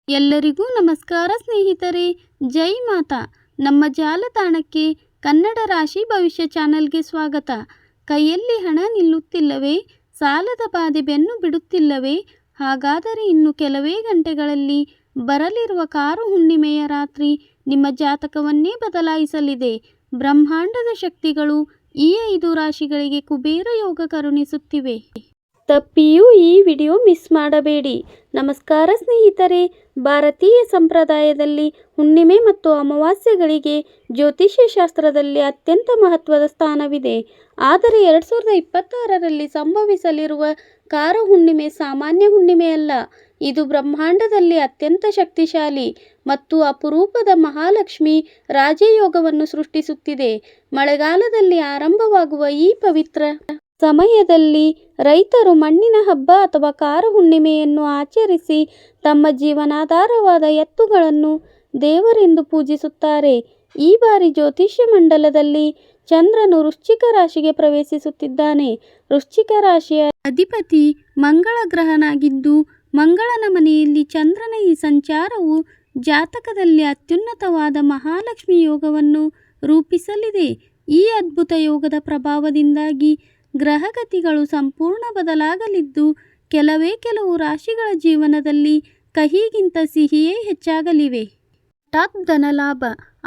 ಎಲ್ಲರಿಗೂ ನಮಸ್ಕಾರ ಸ್ನೇಹಿತರೆ. ಜೈ ಮಾತಾ. ನಮ್ಮ ಜಾಲತಾಣಕ್ಕೆ ಕನ್ನಡ ರಾಶಿ ಭವಿಷ್ಯ ಚಾನಲ್ಗೆ ಸ್ವಾಗತ. ಕೈಯಲ್ಲಿ ಹಣ ನಿಲ್ಲುತ್ತಿಲ್ಲವೇ? ಸಾಲದ ಬಾಧೆ ಬೆನ್ನು ಬಿಡುತ್ತಿಲ್ಲವೇ? ಹಾಗಾದರೆ ಇನ್ನು ಕೆಲವೇ ಗಂಟೆಗಳಲ್ಲಿ ಬರಲಿರುವ ಕಾರು ಹುಣ್ಣಿಮೆಯ ರಾತ್ರಿ ನಿಮ್ಮ ಜಾತಕವನ್ನೇ ಬದಲಾಯಿಸಲಿದೆ. ಬ್ರಹ್ಮಾಂಡದ ಶಕ್ತಿಗಳು ಈ 5 ರಾಶಿಗಳಿಗೆ ಕುಬೇರ ಯೋಗ ಕರುಣಿಸುತ್ತಿವೆ. ತಪ್ಪಿಯೂ ಈ ವಿಡಿಯೋ ಮಿಸ್ ಮಾಡಬೇಡಿ. ನಮಸ್ಕಾರ ಸ್ನೇಹಿತರೆ. ಭಾರತೀಯ ಸಂಪ್ರದಾಯದಲ್ಲಿ ಹುಣ್ಣಿಮೆ ಮತ್ತು ಅಮಾವಾಸ್ಯೆಗಳಿಗೆ ಜ್ಯೋತಿಷ್ಯ ಶಾಸ್ತ್ರದಲ್ಲಿ ಅತ್ಯಂತ ಮಹತ್ವದ ಸ್ಥಾನವಿದೆ. ಆದರೆ 2026ರಲ್ಲಿ ಸಂಭವಿಸಲಿರುವ ಕಾರ ಹುಣ್ಣಿಮೆ ಸಾಮಾನ್ಯ ಹುಣ್ಣಿಮೆಯಲ್ಲ. ಇದು ಬ್ರಹ್ಮಾಂಡದಲ್ಲಿ ಅತ್ಯಂತ ಶಕ್ತಿಶಾಲಿ ಮತ್ತು ಅಪರೂಪದ ಮಹಾಲಕ್ಷ್ಮಿ ರಾಜಯೋಗವನ್ನು ಸೃಷ್ಟಿಸುತ್ತಿದೆ. ಮಳೆಗಾಲದಲ್ಲಿ ಆರಂಭವಾಗುವ ಈ ಪವಿತ್ರ ಸಮಯದಲ್ಲಿ ರೈತರು ಮಣ್ಣಿನ ಹಬ್ಬ ಅಥವಾ ಕಾರ ಹುಣ್ಣಿಮೆಯನ್ನು ಆಚರಿಸಿ ತಮ್ಮ ಜೀವನಾಧಾರವಾದ ಎತ್ತುಗಳನ್ನು ದೇವರೆಂದು ಪೂಜಿಸುತ್ತಾರೆ. ಈ ಬಾರಿ ಜ್ಯೋತಿಷ್ಯ ಮಂಡಲದಲ್ಲಿ ಚಂದ್ರನು ವೃಶ್ಚಿಕ ರಾಶಿಗೆ ಪ್ರವೇಶಿಸುತ್ತಿದ್ದಾನೆ. ವೃಶ್ಚಿಕ ರಾಶಿಯ ಅಧಿಪತಿ ಮಂಗಳ ಗ್ರಹನಾಗಿದ್ದು, ಮಂಗಳನ ಮನೆಯಲ್ಲಿ ಚಂದ್ರನ ಈ ಸಂಚಾರವು ಜಾತಕದಲ್ಲಿ ಅತ್ಯುನ್ನತವಾದ ಮಹಾಲಕ್ಷ್ಮಿ ಯೋಗವನ್ನು ರೂಪಿಸಲಿದೆ. ಈ ಅದ್ಭುತ ಯೋಗದ ಪ್ರಭಾವದಿಂದಾಗಿ ಗ್ರಹಗತಿಗಳು ಸಂಪೂರ್ಣ ಬದಲಾಗಲಿದ್ದು, ಕೆಲವು ರಾಶಿಗಳ ಜೀವನದಲ್ಲಿ ಕಹಿಗಿಂತ ಸಿಹಿಯೇ ಹೆಚ್ಚಾಗಲಿವೆ. ಹಠಾತ್ ಧನಲಾಭ,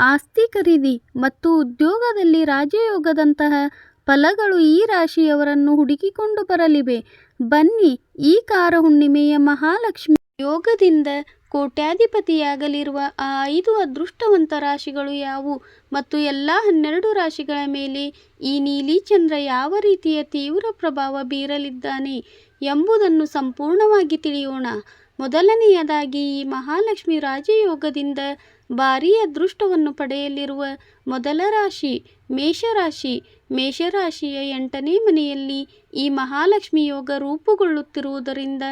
ಆಸ್ತಿ ಖರೀದಿ ಮತ್ತು ಉದ್ಯೋಗದಲ್ಲಿ ರಾಜಯೋಗದಂತಹ ಫಲಗಳು ಈ ರಾಶಿಯವರನ್ನು ಹುಡುಕಿಕೊಂಡು ಬರಲಿವೆ. ಬನ್ನಿ, ಈ ಕಾರ ಹುಣ್ಣಿಮೆಯ ಮಹಾಲಕ್ಷ್ಮಿ ಯೋಗದಿಂದ ಕೋಟ್ಯಾಧಿಪತಿಯಾಗಲಿರುವ ಆ 5 ಅದೃಷ್ಟವಂತ ರಾಶಿಗಳು ಯಾವುವು ಮತ್ತು ಎಲ್ಲ 12 ರಾಶಿಗಳ ಮೇಲೆ ಈ ನೀಲಿ ಚಂದ್ರ ಯಾವ ರೀತಿಯ ತೀವ್ರ ಪ್ರಭಾವ ಬೀರಲಿದ್ದಾನೆ ಎಂಬುದನ್ನು ಸಂಪೂರ್ಣವಾಗಿ ತಿಳಿಯೋಣ. ಮೊದಲನೆಯದಾಗಿ, ಈ ಮಹಾಲಕ್ಷ್ಮಿ ರಾಜಯೋಗದಿಂದ ಭಾರೀ ಅದೃಷ್ಟವನ್ನು ಪಡೆಯಲಿರುವ ಮೊದಲ ರಾಶಿ ಮೇಷರಾಶಿ. ಮೇಷರಾಶಿಯ 8ನೇ ಮನೆಯಲ್ಲಿ ಈ ಮಹಾಲಕ್ಷ್ಮಿ ಯೋಗ ರೂಪುಗೊಳ್ಳುತ್ತಿರುವುದರಿಂದ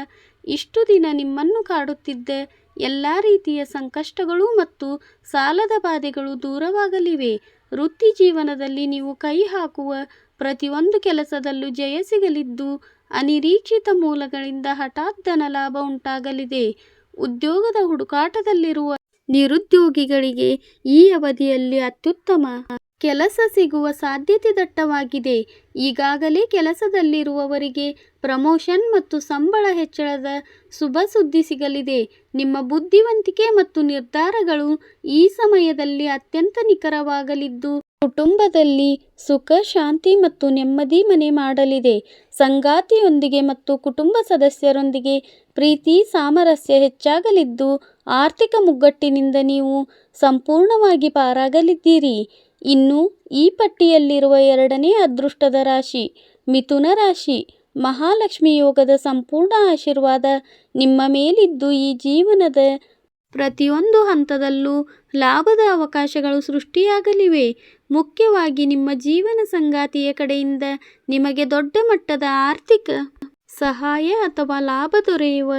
ಇಷ್ಟು ದಿನ ನಿಮ್ಮನ್ನು ಕಾಡುತ್ತಿದ್ದ ಎಲ್ಲ ರೀತಿಯ ಸಂಕಷ್ಟಗಳು ಮತ್ತು ಸಾಲದ ಬಾಧೆಗಳು ದೂರವಾಗಲಿವೆ. ವೃತ್ತಿ ಜೀವನದಲ್ಲಿ ನೀವು ಕೈ ಹಾಕುವ ಪ್ರತಿಯೊಂದು ಕೆಲಸದಲ್ಲೂ ಜಯ ಸಿಗಲಿದ್ದು, ಅನಿರೀಕ್ಷಿತ ಮೂಲಗಳಿಂದ ಹಠಾತ್ ಧನಲಾಭ ಉಂಟಾಗಲಿದೆ. ಉದ್ಯೋಗದ ಹುಡುಕಾಟದಲ್ಲಿರುವ ನಿರುದ್ಯೋಗಿಗಳಿಗೆ ಈ ಅವಧಿಯಲ್ಲಿ ಅತ್ಯುತ್ತಮ ಕೆಲಸ ಸಿಗುವ ಸಾಧ್ಯತೆ ದಟ್ಟವಾಗಿದೆ. ಈಗಾಗಲೇ ಕೆಲಸದಲ್ಲಿರುವವರಿಗೆ ಪ್ರಮೋಷನ್ ಮತ್ತು ಸಂಬಳ ಹೆಚ್ಚಳದ ಶುಭ ಸುದ್ದಿ ಸಿಗಲಿದೆ. ನಿಮ್ಮ ಬುದ್ಧಿವಂತಿಕೆ ಮತ್ತು ನಿರ್ಧಾರಗಳು ಈ ಸಮಯದಲ್ಲಿ ಅತ್ಯಂತ ನಿಖರವಾಗಲಿದ್ದು, ಕುಟುಂಬದಲ್ಲಿ ಸುಖ, ಶಾಂತಿ ಮತ್ತು ನೆಮ್ಮದಿ ಮನೆ ಮಾಡಲಿದೆ. ಸಂಗಾತಿಯೊಂದಿಗೆ ಮತ್ತು ಕುಟುಂಬ ಸದಸ್ಯರೊಂದಿಗೆ ಪ್ರೀತಿ ಸಾಮರಸ್ಯ ಹೆಚ್ಚಾಗಲಿದ್ದು, ಆರ್ಥಿಕ ಮುಗ್ಗಟ್ಟಿನಿಂದ ನೀವು ಸಂಪೂರ್ಣವಾಗಿ ಪಾರಾಗಲಿದ್ದೀರಿ. ಇನ್ನು ಈ ಪಟ್ಟಿಯಲ್ಲಿರುವ 2ನೇ ಅದೃಷ್ಟದ ರಾಶಿ ಮಿಥುನ ರಾಶಿ. ಮಹಾಲಕ್ಷ್ಮಿ ಯೋಗದ ಸಂಪೂರ್ಣ ಆಶೀರ್ವಾದ ನಿಮ್ಮ ಮೇಲಿದ್ದು, ಈ ಜೀವನದ ಪ್ರತಿಯೊಂದು ಹಂತದಲ್ಲೂ ಲಾಭದ ಅವಕಾಶಗಳು ಸೃಷ್ಟಿಯಾಗಲಿವೆ. ಮುಖ್ಯವಾಗಿ ನಿಮ್ಮ ಜೀವನ ಸಂಗಾತಿಯ ಕಡೆಯಿಂದ ನಿಮಗೆ ದೊಡ್ಡ ಮಟ್ಟದ ಆರ್ಥಿಕ ಸಹಾಯ ಅಥವಾ ಲಾಭ ದೊರೆಯುವ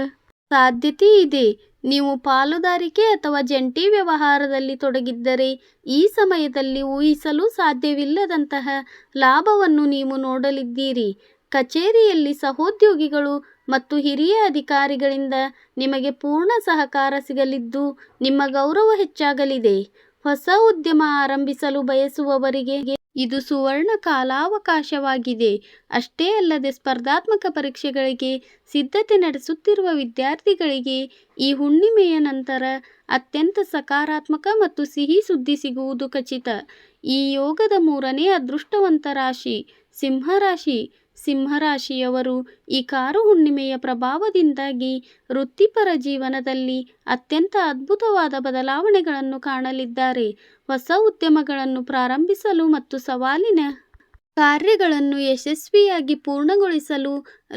ಸಾಧ್ಯತೆ ಇದೆ. ನೀವು ಪಾಲುದಾರಿಕೆ ಅಥವಾ ಜಂಟಿ ವ್ಯವಹಾರದಲ್ಲಿ ತೊಡಗಿದ್ದರೆ ಈ ಸಮಯದಲ್ಲಿ ಊಹಿಸಲು ಸಾಧ್ಯವಿಲ್ಲದಂತಹ ಲಾಭವನ್ನು ನೀವು ನೋಡಲಿದ್ದೀರಿ. ಕಚೇರಿಯಲ್ಲಿ ಸಹೋದ್ಯೋಗಿಗಳು ಮತ್ತು ಹಿರಿಯ ಅಧಿಕಾರಿಗಳಿಂದ ನಿಮಗೆ ಪೂರ್ಣ ಸಹಕಾರ ಸಿಗಲಿದ್ದು, ನಿಮ್ಮ ಗೌರವ ಹೆಚ್ಚಾಗಲಿದೆ. ಹೊಸ ಉದ್ಯಮ ಆರಂಭಿಸಲು ಬಯಸುವವರಿಗೆ ಇದು ಸುವರ್ಣ ಕಾಲಾವಕಾಶವಾಗಿದೆ. ಅಷ್ಟೇ ಅಲ್ಲದೆ ಸ್ಪರ್ಧಾತ್ಮಕ ಪರೀಕ್ಷೆಗಳಿಗೆ ಸಿದ್ಧತೆ ನಡೆಸುತ್ತಿರುವ ವಿದ್ಯಾರ್ಥಿಗಳಿಗೆ ಈ ಹುಣ್ಣಿಮೆಯ ನಂತರ ಅತ್ಯಂತ ಸಕಾರಾತ್ಮಕ ಮತ್ತು ಸಿಹಿ ಸುದ್ದಿ ಸಿಗುವುದು ಖಚಿತ. ಈ ಯೋಗದ 3ನೇ ಅದೃಷ್ಟವಂತ ರಾಶಿ ಸಿಂಹರಾಶಿ. ಸಿಂಹರಾಶಿಯವರು ಈ ಕಾರು ಹುಣ್ಣಿಮೆಯ ಪ್ರಭಾವದಿಂದಾಗಿ ವೃತ್ತಿಪರ ಜೀವನದಲ್ಲಿ ಅತ್ಯಂತ ಅದ್ಭುತವಾದ ಬದಲಾವಣೆಗಳನ್ನು ಕಾಣಲಿದ್ದಾರೆ. ಹೊಸ ಉದ್ಯಮಗಳನ್ನು ಪ್ರಾರಂಭಿಸಲು ಮತ್ತು ಸವಾಲಿನ ಕಾರ್ಯಗಳನ್ನು ಯಶಸ್ವಿಯಾಗಿ ಪೂರ್ಣಗೊಳಿಸಲು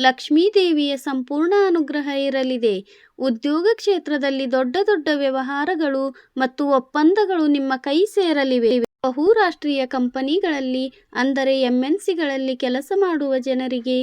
ಲಕ್ಷ್ಮೀದೇವಿಯ ಸಂಪೂರ್ಣ ಅನುಗ್ರಹ ಇರಲಿದೆ. ಉದ್ಯೋಗ ಕ್ಷೇತ್ರದಲ್ಲಿ ದೊಡ್ಡ ವ್ಯವಹಾರಗಳು ಮತ್ತು ಒಪ್ಪಂದಗಳು ನಿಮ್ಮ ಕೈ ಸೇರಲಿವೆ. ಬಹುರಾಷ್ಟ್ರೀಯ ಕಂಪನಿಗಳಲ್ಲಿ ಅಂದರೆ MNCಗಳಲ್ಲಿ ಕೆಲಸ ಮಾಡುವ ಜನರಿಗೆ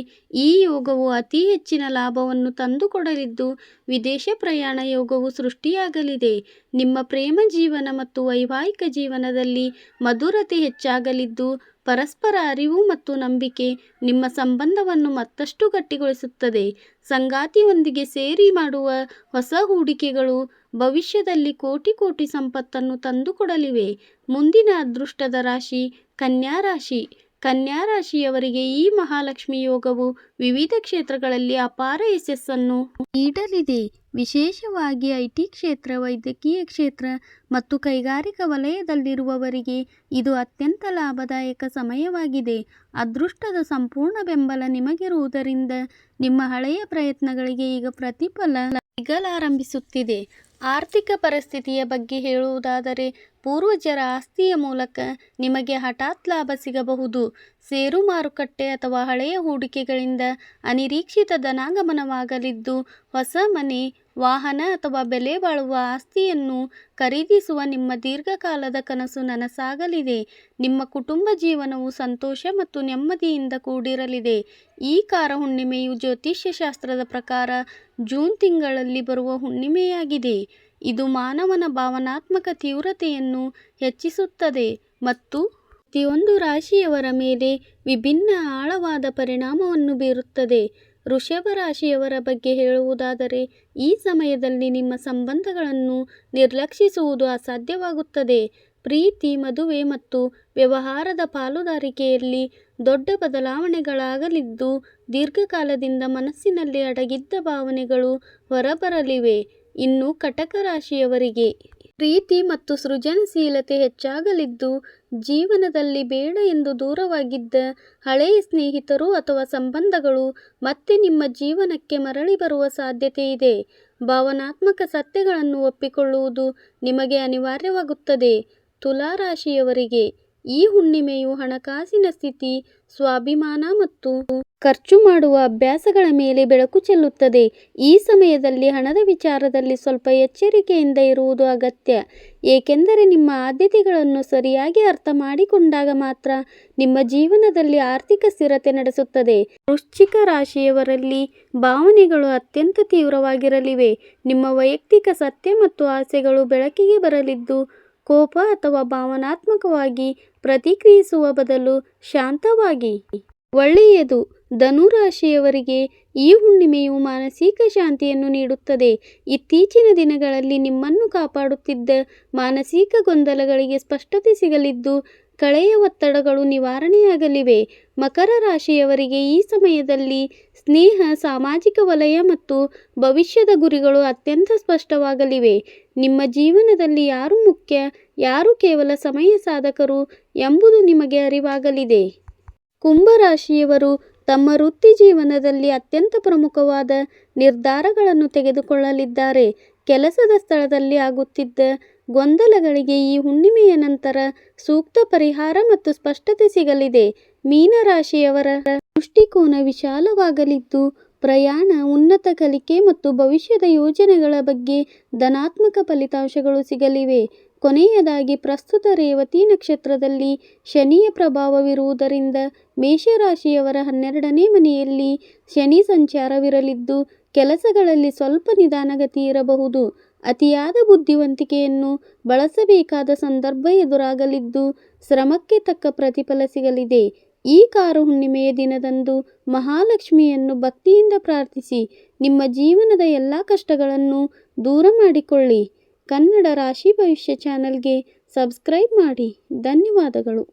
ಈ ಯೋಗವು ಅತಿ ಹೆಚ್ಚಿನ ಲಾಭವನ್ನು ತಂದುಕೊಡಲಿದ್ದು, ವಿದೇಶ ಪ್ರಯಾಣ ಯೋಗವು ಸೃಷ್ಟಿಯಾಗಲಿದೆ. ನಿಮ್ಮ ಪ್ರೇಮ ಜೀವನ ಮತ್ತು ವೈವಾಹಿಕ ಜೀವನದಲ್ಲಿ ಮಧುರತೆ ಹೆಚ್ಚಾಗಲಿದ್ದು, ಪರಸ್ಪರ ಅರಿವು ಮತ್ತು ನಂಬಿಕೆ ನಿಮ್ಮ ಸಂಬಂಧವನ್ನು ಮತ್ತಷ್ಟು ಗಟ್ಟಿಗೊಳಿಸುತ್ತದೆ. ಸಂಗಾತಿಯೊಂದಿಗೆ ಸೇರಿ ಮಾಡುವ ಹೊಸ ಹೂಡಿಕೆಗಳು ಭವಿಷ್ಯದಲ್ಲಿ ಕೋಟಿ ಕೋಟಿ ಸಂಪತ್ತನ್ನು ತಂದುಕೊಡಲಿವೆ. ಮುಂದಿನ ಅದೃಷ್ಟದ ರಾಶಿ ಕನ್ಯಾ ರಾಶಿ. ಕನ್ಯಾ ರಾಶಿಯವರಿಗೆ ಈ ಮಹಾಲಕ್ಷ್ಮಿ ಯೋಗವು ವಿವಿಧ ಕ್ಷೇತ್ರಗಳಲ್ಲಿ ಅಪಾರ ಯಶಸ್ಸನ್ನು ನೀಡಲಿದೆ. ವಿಶೇಷವಾಗಿ ಐಟಿ ಕ್ಷೇತ್ರ, ವೈದ್ಯಕೀಯ ಕ್ಷೇತ್ರ ಮತ್ತು ಕೈಗಾರಿಕಾ ವಲಯದಲ್ಲಿರುವವರಿಗೆ ಇದು ಅತ್ಯಂತ ಲಾಭದಾಯಕ ಸಮಯವಾಗಿದೆ. ಅದೃಷ್ಟದ ಸಂಪೂರ್ಣ ಬೆಂಬಲ ನಿಮಗಿರುವುದರಿಂದ ನಿಮ್ಮ ಹಳೆಯ ಪ್ರಯತ್ನಗಳಿಗೆ ಈಗ ಪ್ರತಿಫಲ ಸಿಗಲಾರಂಭಿಸುತ್ತಿದೆ. ಆರ್ಥಿಕ ಪರಿಸ್ಥಿತಿಯ ಬಗ್ಗೆ ಹೇಳುವುದಾದರೆ, ಪೂರ್ವಜರ ಆಸ್ತಿಯ ಮೂಲಕ ನಿಮಗೆ ಹಠಾತ್ ಲಾಭ ಸಿಗಬಹುದು. ಷೇರು ಮಾರುಕಟ್ಟೆ ಅಥವಾ ಹಳೆಯ ಹೂಡಿಕೆಗಳಿಂದ ಅನಿರೀಕ್ಷಿತ ಧನಾಗಮನವಾಗಲಿದ್ದು, ಹೊಸ ಮನೆ, ವಾಹನ ಅಥವಾ ಬೆಲೆ ಬಾಳುವ ಆಸ್ತಿಯನ್ನು ಖರೀದಿಸುವ ನಿಮ್ಮ ದೀರ್ಘಕಾಲದ ಕನಸು ನನಸಾಗಲಿದೆ. ನಿಮ್ಮ ಕುಟುಂಬ ಜೀವನವು ಸಂತೋಷ ಮತ್ತು ನೆಮ್ಮದಿಯಿಂದ ಕೂಡಿರಲಿದೆ. ಈ ಕಾರ ಹುಣ್ಣಿಮೆಯು ಜ್ಯೋತಿಷ್ಯ ಶಾಸ್ತ್ರದ ಪ್ರಕಾರ ಜೂನ್ ತಿಂಗಳಲ್ಲಿ ಬರುವ ಹುಣ್ಣಿಮೆಯಾಗಿದೆ. ಇದು ಮಾನವನ ಭಾವನಾತ್ಮಕ ತೀವ್ರತೆಯನ್ನು ಹೆಚ್ಚಿಸುತ್ತದೆ ಮತ್ತು ಪ್ರತಿಯೊಂದು ರಾಶಿಯವರ ಮೇಲೆ ವಿಭಿನ್ನ ಆಳವಾದ ಪರಿಣಾಮವನ್ನು ಬೀರುತ್ತದೆ. ವೃಷಭ ರಾಶಿಯವರ ಬಗ್ಗೆ ಹೇಳುವುದಾದರೆ, ಈ ಸಮಯದಲ್ಲಿ ನಿಮ್ಮ ಸಂಬಂಧಗಳನ್ನು ನಿರ್ಲಕ್ಷಿಸುವುದು ಅಸಾಧ್ಯವಾಗುತ್ತದೆ. ಪ್ರೀತಿ, ಮದುವೆ ಮತ್ತು ವ್ಯವಹಾರದ ಪಾಲುದಾರಿಕೆಯಲ್ಲಿ ದೊಡ್ಡ ಬದಲಾವಣೆಗಳಾಗಲಿದ್ದು, ದೀರ್ಘಕಾಲದಿಂದ ಮನಸ್ಸಿನಲ್ಲಿ ಅಡಗಿದ್ದ ಭಾವನೆಗಳು ಹೊರಬರಲಿವೆ. ಇನ್ನು ಕಟಕ ರಾಶಿಯವರಿಗೆ ಪ್ರೀತಿ ಮತ್ತು ಸೃಜನಶೀಲತೆ ಹೆಚ್ಚಾಗಲಿದ್ದು, ಜೀವನದಲ್ಲಿ ಬೇಡ ಎಂದು ದೂರವಾಗಿದ್ದ ಹಳೆಯ ಸ್ನೇಹಿತರು ಅಥವಾ ಸಂಬಂಧಗಳು ಮತ್ತೆ ನಿಮ್ಮ ಜೀವನಕ್ಕೆ ಮರಳಿ ಬರುವ ಸಾಧ್ಯತೆ ಇದೆ. ಭಾವನಾತ್ಮಕ ಸತ್ಯಗಳನ್ನು ಒಪ್ಪಿಕೊಳ್ಳುವುದು ನಿಮಗೆ ಅನಿವಾರ್ಯವಾಗುತ್ತದೆ. ತುಲಾ ರಾಶಿಯವರಿಗೆ ಈ ಹುಣ್ಣಿಮೆಯು ಹಣಕಾಸಿನ ಸ್ಥಿತಿ, ಸ್ವಾಭಿಮಾನ ಮತ್ತು ಖರ್ಚು ಮಾಡುವ ಅಭ್ಯಾಸಗಳ ಮೇಲೆ ಬೆಳಕು ಚೆಲ್ಲುತ್ತದೆ. ಈ ಸಮಯದಲ್ಲಿ ಹಣದ ವಿಚಾರದಲ್ಲಿ ಸ್ವಲ್ಪ ಎಚ್ಚರಿಕೆಯಿಂದ ಇರುವುದು ಅಗತ್ಯ, ಏಕೆಂದರೆ ನಿಮ್ಮ ಆದ್ಯತೆಗಳನ್ನು ಸರಿಯಾಗಿ ಅರ್ಥ ಮಾಡಿಕೊಂಡಾಗ ಮಾತ್ರ ನಿಮ್ಮ ಜೀವನದಲ್ಲಿ ಆರ್ಥಿಕ ಸ್ಥಿರತೆ ನಡೆಸುತ್ತದೆ. ವೃಶ್ಚಿಕ ರಾಶಿಯವರಲ್ಲಿ ಭಾವನೆಗಳು ಅತ್ಯಂತ ತೀವ್ರವಾಗಿರಲಿವೆ. ನಿಮ್ಮ ವೈಯಕ್ತಿಕ ಸತ್ಯ ಮತ್ತು ಆಸೆಗಳು ಬೆಳಕಿಗೆ ಬರಲಿದ್ದು, ಕೋಪ ಅಥವಾ ಭಾವನಾತ್ಮಕವಾಗಿ ಪ್ರತಿಕ್ರಿಯಿಸುವ ಬದಲು ಶಾಂತವಾಗಿ ಒಳ್ಳೆಯದು. ಧನು ರಾಶಿಯವರಿಗೆ ಈ ಹುಣ್ಣಿಮೆಯು ಮಾನಸಿಕ ಶಾಂತಿಯನ್ನು ನೀಡುತ್ತದೆ. ಇತ್ತೀಚಿನ ದಿನಗಳಲ್ಲಿ ನಿಮ್ಮನ್ನು ಕಾಪಾಡುತ್ತಿದ್ದ ಮಾನಸಿಕ ಗೊಂದಲಗಳಿಗೆ ಸ್ಪಷ್ಟತೆ ಸಿಗಲಿದ್ದು, ಕಳೆಯ ಒತ್ತಡಗಳು ನಿವಾರಣೆಯಾಗಲಿವೆ. ಮಕರ ರಾಶಿಯವರಿಗೆ ಈ ಸಮಯದಲ್ಲಿ ಸ್ನೇಹ, ಸಾಮಾಜಿಕ ವಲಯ ಮತ್ತು ಭವಿಷ್ಯದ ಗುರಿಗಳು ಅತ್ಯಂತ ಸ್ಪಷ್ಟವಾಗಲಿವೆ. ನಿಮ್ಮ ಜೀವನದಲ್ಲಿ ಯಾರು ಮುಖ್ಯ, ಯಾರು ಕೇವಲ ಸಮಯ ಸಾಧಕರು ಎಂಬುದು ನಿಮಗೆ ಅರಿವಾಗಲಿದೆ. ಕುಂಭ ರಾಶಿಯವರು ತಮ್ಮ ವೃತ್ತಿ ಜೀವನದಲ್ಲಿ ಅತ್ಯಂತ ಪ್ರಮುಖವಾದ ನಿರ್ಧಾರಗಳನ್ನು ತೆಗೆದುಕೊಳ್ಳಲಿದ್ದಾರೆ. ಕೆಲಸದ ಸ್ಥಳದಲ್ಲಿ ಆಗುತ್ತಿದ್ದ ಗೊಂದಲಗಳಿಗೆ ಈ ಹುಣ್ಣಿಮೆಯ ನಂತರ ಸೂಕ್ತ ಪರಿಹಾರ ಮತ್ತು ಸ್ಪಷ್ಟತೆ ಸಿಗಲಿದೆ. ಮೀನ ರಾಶಿಯವರ ದೃಷ್ಟಿಕೋನ ವಿಶಾಲವಾಗಲಿದ್ದು, ಪ್ರಯಾಣ, ಉನ್ನತ ಕಲಿಕೆ ಮತ್ತು ಭವಿಷ್ಯದ ಯೋಜನೆಗಳ ಬಗ್ಗೆ ಧನಾತ್ಮಕ ಫಲಿತಾಂಶಗಳು ಸಿಗಲಿವೆ. ಕೊನೆಯದಾಗಿ, ಪ್ರಸ್ತುತ ರೇವತಿ ನಕ್ಷತ್ರದಲ್ಲಿ ಶನಿಯ ಪ್ರಭಾವವಿರುವುದರಿಂದ ಮೇಷರಾಶಿಯವರ 12ನೇ ಮನೆಯಲ್ಲಿ ಶನಿ ಸಂಚಾರವಿರಲಿದ್ದು, ಕೆಲಸಗಳಲ್ಲಿ ಸ್ವಲ್ಪ ನಿಧಾನಗತಿ ಇರಬಹುದು. ಅತಿಯಾದ ಬುದ್ಧಿವಂತಿಕೆಯನ್ನು ಬಳಸಬೇಕಾದ ಸಂದರ್ಭ ಎದುರಾಗಲಿದ್ದು, ಶ್ರಮಕ್ಕೆ ತಕ್ಕ ಪ್ರತಿಫಲ ಸಿಗಲಿದೆ. ಈ ಕಾರ ಹುಣ್ಣಿಮೆಯ ದಿನದಂದು ಮಹಾಲಕ್ಷ್ಮಿಯನ್ನು ಭಕ್ತಿಯಿಂದ ಪ್ರಾರ್ಥಿಸಿ ನಿಮ್ಮ ಜೀವನದ ಎಲ್ಲ ಕಷ್ಟಗಳನ್ನು ದೂರ ಮಾಡಿಕೊಳ್ಳಿ. ಕನ್ನಡ ರಾಶಿ ಭವಿಷ್ಯ ಚಾನಲ್ಗೆ ಸಬ್ಸ್ಕ್ರೈಬ್ ಮಾಡಿ. ಧನ್ಯವಾದಗಳು.